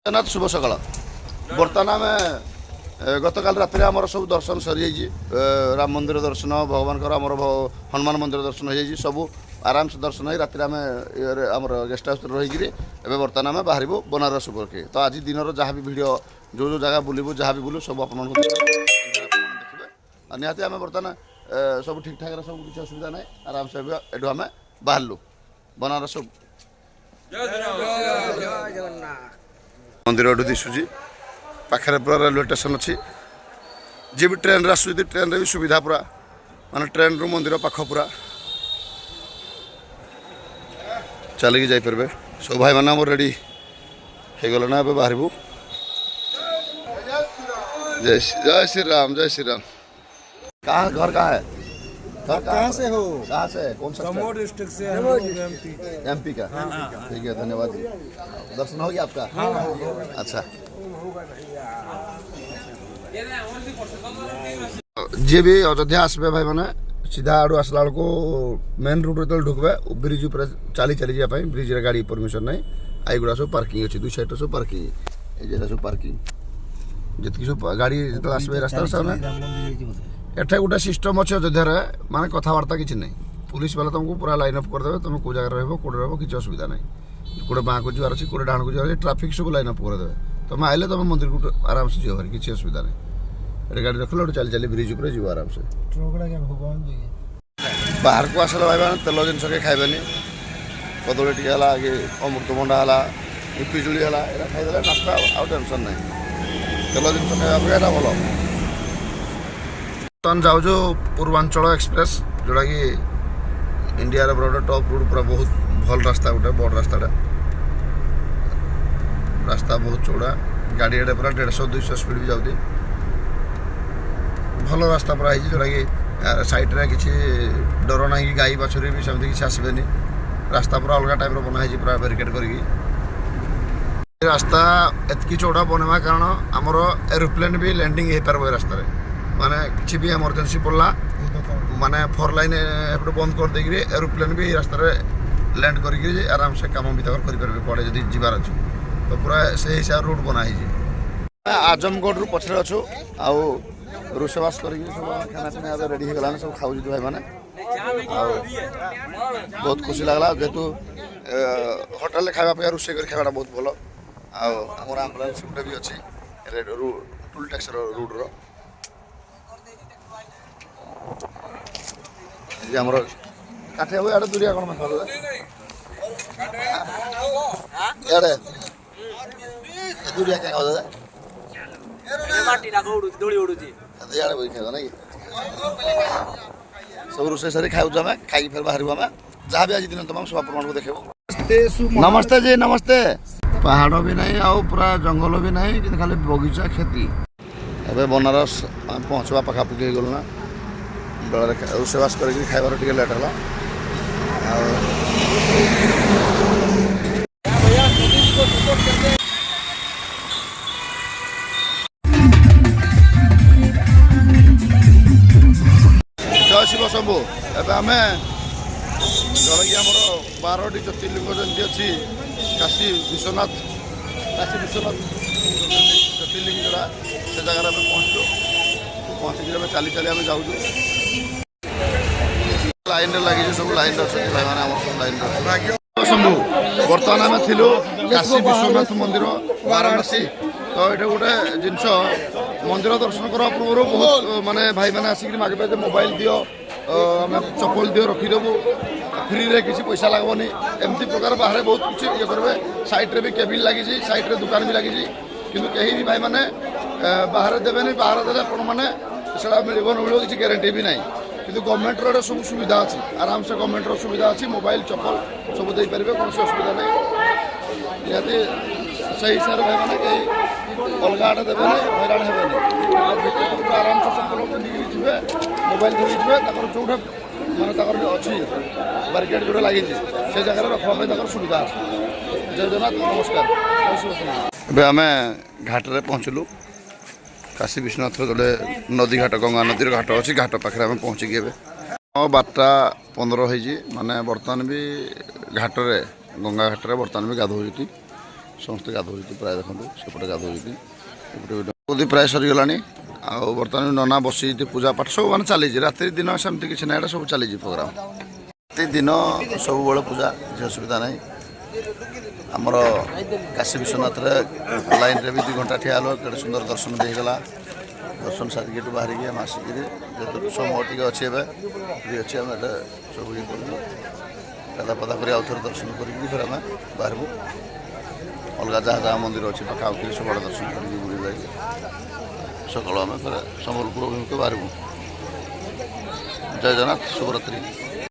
जगन्नाथ शुभ सकाल बर्तमान आम गतकाल रात आमर सब दर्शन सरी राम मंदिर दर्शन भगवान आमर हनुमान मंदिर दर्शन हो सब आराम से दर्शन हो रात आमर गेस्ट हाउस रही बर्तमान आम बाहर बनारस उपरके तो आज दिन जहाँ भी भिड जो जो जगह बुलू जहाँ भी बुलू सब आप देखिए निहती आम बर्तमान सब ठीक ठाक सब किसी असुविधा ना आराम से एठू आम बाहरलु बनारस मंदिर एठू दिशुची पाखे पूरा रेलवे स्टेशन अच्छी जी भी ट्रेन रे आसुच्छी ट्रेन रे भी सुविधा पूरा माने ट्रेन रु मंदिर पाख पूरा चलिकी जापरेंगे सब भाई मैंने रेडी हो गल ना बाहरबू जय श्री राम जय श्री राम। कहाँ घर कहाँ है? कहाँ से हो? कहाँ से? कौन सा दमोह डिस्ट्रिक्ट से एमपी का? ठीक है धन्यवाद जी। दर्शन हो गया आपका? अच्छा जी भी अयोध्या आसबे भाई मैंने सीधा आड़ू आसला बेलू मेन रूट जो ढुकबे ब्रिज उपर चली चली जाए ब्रिज रे गाड़ी परमिशन नहीं आईगुड़ा सब पार्किंग अच्छी दुई साइड सब पार्किंग ये सब पार्किंग जी सब गाड़ी जो आसबे रास्ता सब एठे गोटे सिस्टम अच्छे अयोध्या माने कथबार्ता किसी नहीं पुलिस वाला तुमको पूरा लाइन अप करदे तुम कौ जगह रहा किसी असुविधा नहीं कौटे बाँ को जीवार अच्छी कौटे डाण को जीवार ट्राफिक सब लाइन अप करदे तुम आइले तुम मंदिर को आराम से जीव भाई किसी असुविधा नहीं ये गाड़ी रख लो चली चली ब्रिज उपर जीव आराम से बाहर को आसल भाई मैंने तेल जिन खाइबेनि कदली टी है अमृतभंडा है पिजुड़ी है खाईदे नास्ता आउ टेंशन ना तेल जिन खाया भल बर्तमान जाऊँ पूर्वांचल एक्सप्रेस जोड़ा कि इंडिया गोटे टॉप रूट पूरा बहुत भल रास्ता गोटे बड़ रास्ता बहुत चौड़ा गाड़ी एडे पूरा 150-200 स्पीड भी जाऊँगी भल रास्ता पूरा है जोटा कि साइड रे किसी डर ना कि गाई बाछुरी भी सेमती किसी आसबेनि रास्ता पूरा अलग टाइप बना है पूरा बैरिकेड करके रास्ता एतकी चौड़ा बनवा कारण आमर एरोप्लेन भी लैंडिंग हो पार रास्तार माने किसी भी इमरजेंसी पड़ला माने 4 लाइन एपटे बंद कर देगी एरोप्लेन भी रास्तार लैंड करके आराम से काम भी करेंगे कड़े जब जीवार अच्छे तो पूरा से हिसाब रूट बना है आजमगढ़ रु पछरे अच्छु आउ रोषेबास कर खाना पीना रेडी हो गलान सब खाऊ भाई मैंने बहुत खुशी लगला जेहेतु होटेल खावा रोषे कर खावा बहुत भल आम आम्बुलांस गोटे भी अच्छी टोल टैक्स रूट रो आमर काठे हुए आड़े दूरिया कौन इे दूरिया क्या खाओ सब रोषे सारी खाऊ खाई फिर बाहर जहाँ भी आज दिन तुम सब आप देखेबो। नमस्ते जी नमस्ते। पहाड़ भी नहीं आउ पूरा जंगल भी नहीं कि खाली बगीचा खेती एवं बनारस पहुँचवा पखापाखि हो गलु ना बेल रोषेबास कर खाइबार टे लेट है जय शिव शंभु एवं आम जोटा कि आमर 12टी ज्योतिर्लिंग जमी अच्छी काशी विश्वनाथ ज्योतिर्लिंग जोड़ा से जगह पहुँचलु पहुँचिक चली चली आम जाऊँ लाइन लगी सब लाइन अच्छे भाई मैंने सब लाइन शंभु बर्तमान आम थी काशी विश्वनाथ मंदिर वाराणसी तो ये गोटे जिनस मंदिर दर्शन करवा पूर्व बहुत माने भाई मैंने आसिक मागे मोबाइल दियो आम चप्पल दियो रखीदेबू फ्री रे किसी पैसा लगभग एमती प्रकार बाहर बहुत कुछ ये करेंगे साइड रे भी केबिन लगी साइड रे दुकान भी लगी किंतु कहीं भी भाई मैंने बाहर देवे बाहर देते आप मैंने मिल मिल किसी गारंटी भी ना किंतु गवर्नमेंट रो सब सुविधा अच्छी आराम से गवर्नमेंट रो सुविधा अच्छी मोबाइल चप्पल सब दे पारे कौन असुविधा नहीं निहती से हिसाब से भाई मैंने कहीं अलग आड़े देवे हईराण हे आराम से चप्पल पिंधिकी मोबाइल धरिकी जो मैंने अच्छी बारिकेड जो लगी से जगह रखा सुविधा अच्छे जय जगन्नाथ नमस्कार। आम घाटे पहुँचलु काशी विश्वनाथ जोड़े नदी घाट गंगा नदी घाट अच्छी घाट पाखे आम पहुँचिकी ए 12:15 माने बर्तमान भी घाटे गंगा घाटे बर्तमान भी गाधोती ସମସ୍ତେ ଗାଧୋଉଛନ୍ତି ପ୍ରାୟ ଦେଖନ୍ତୁ ସେପଟେ ଗାଧୋଉଛନ୍ତି ଏପଟେ ପ୍ରାୟ ସରିଗଲାଣି ଆଉ ବର୍ତ୍ତମାନ ନନା ବସିଛି ପୂଜା ପାଠ ସବୁ ମାନେ ଚାଲିଛି ରାତି ଦିନ ସେମିତି କିଛି ନାହିଁ ଏଇଟା ସବୁ ଚାଲିଛି ପ୍ରୋଗ୍ରାମ ରାତି ଦିନ ସବୁବେଳେ ପୂଜା କିଛି ଅସୁବିଧା ନାହିଁ ଆମର କାଶୀ ବିଶ୍ୱନାଥରେ ଲାଇନ୍ରେ ବି 2 ଘଣ୍ଟା ଠିଆ ହେଲୁ କେତେ ସୁନ୍ଦର ଦର୍ଶନ ବି ହେଇଗଲା ଦର୍ଶନ ସାରିକି ଏଠୁ ବାହାରିକି ଆମେ ଆସିକିରି ଯେହେତୁ ସମୟ ଟିକେ ଅଛି ଏବେ ଫ୍ରି ଅଛି ଆମେ ଏଇଟା ସବୁ ଇଏ କରିବୁ ଗାଧା ପାଧା କରି ଆଉ ଥରେ ଦର୍ଶନ କରିକି ଫେରେ ଆମେ ବାହାରିବୁ ଅଲଗା ଯାହା ଯାହା ମନ୍ଦିର ଅଛି ପାଖା ପାଖି ସବୁଆଡ଼େ ଦର୍ଶନ କରିକି ବୁଲି ଯାଇକି ସକାଳୁ ଆମେ ଫେରେ ସମ୍ବଲପୁର ଅଭିମୁଖେ ବାହାରିବୁ ଜୟ ଜଗନ୍ନାଥ ଶୁଭରାତ୍ରି।